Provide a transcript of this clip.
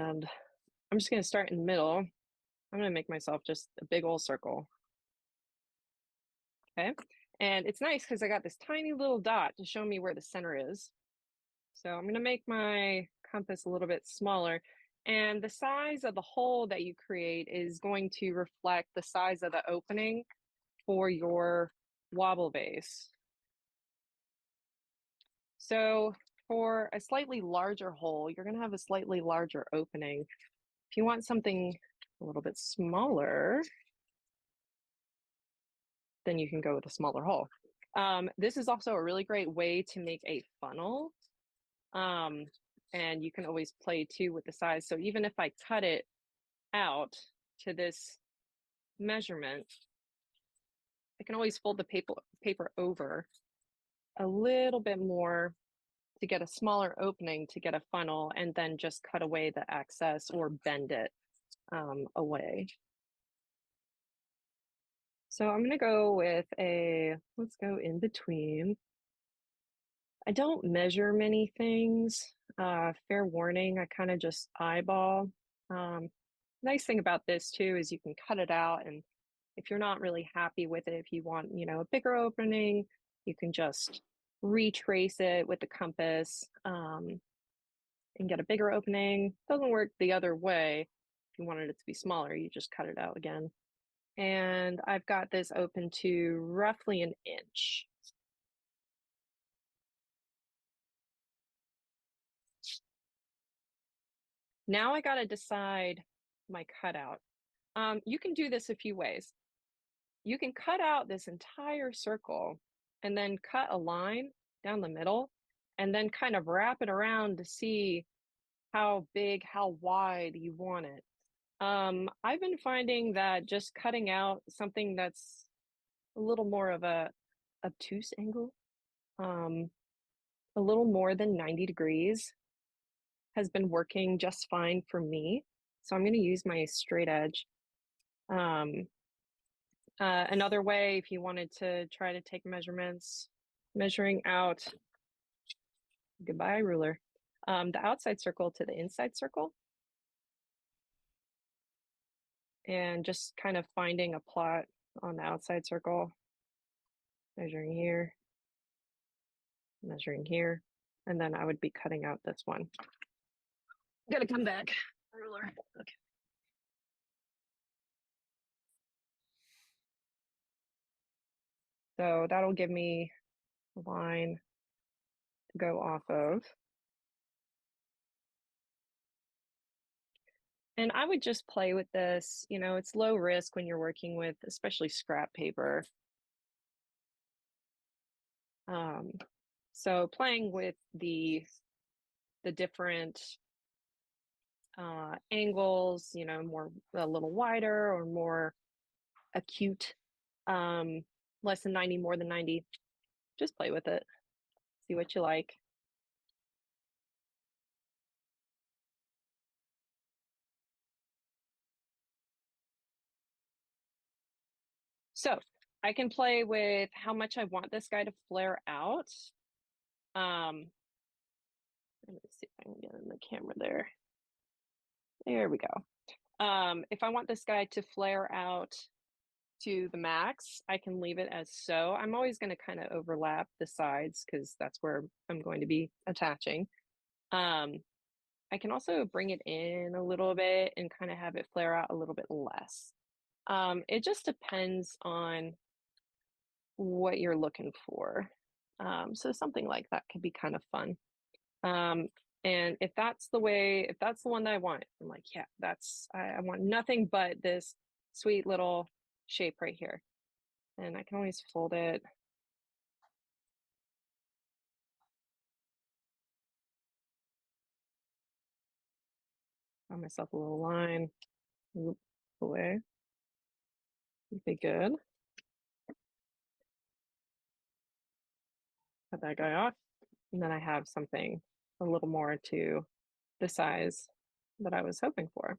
And I'm just going to start in the middle. I'm going to make myself just a big old circle. Okay. And it's nice because I got this tiny little dot to show me where the center is. So I'm going to make my compass a little bit smaller. And the size of the hole that you create is going to reflect the size of the opening for your wobble vase. So for a slightly larger hole, you're going to have a slightly larger opening. If you want something a little bit smaller, then you can go with a smaller hole. This is also a really great way to make a funnel. And you can always play too with the size. So even if I cut it out to this measurement, I can always fold the paper over a little bit more to get a smaller opening to get a funnel, and then just cut away the excess or bend it away. So I'm going to go with let's go in between. I don't measure many things. Fair warning, I kind of just eyeball. Nice thing about this too is you can cut it out, and if you're not really happy with it, if you want, a bigger opening, you can just retrace it with the compass and get a bigger opening. Doesn't work the other way. If you wanted it to be smaller, you just cut it out again. And I've got this open to roughly an inch. Now I got to decide my cutout. You can do this a few ways. You can cut out this entire circle and then cut a line down the middle and then kind of wrap it around to see how big, how wide you want it. I've been finding that just cutting out something that's a little more of a obtuse angle, a little more than 90 degrees, has been working just fine for me. So I'm going to use my straight edge. Another way, if you wanted to try to take measurements, measuring out, goodbye ruler, the outside circle to the inside circle, and just kind of finding a plot on the outside circle, measuring here, and then I would be cutting out this one. Gotta come back, ruler. Okay. So that'll give me a line to go off of. And I would just play with this. It's low risk when you're working with especially scrap paper. So playing with the different angles, more a little wider or more acute, less than 90, more than 90, just play with it, see what you like. So I can play with how much I want this guy to flare out. Let me see if I can get in the camera there. There we go. If I want this guy to flare out to the max, I can leave it as so. I'm always going to kind of overlap the sides because that's where I'm going to be attaching. I can also bring it in a little bit and kind of have it flare out a little bit less. It just depends on what you're looking for. So something like that could be kind of fun. And if that's the one that I want, I'm like, yeah, I want nothing but this sweet little shape right here. And I can always fold it. Draw myself a little line, loop away. Would be good. Cut that guy off. And then I have something a little more to the size that I was hoping for.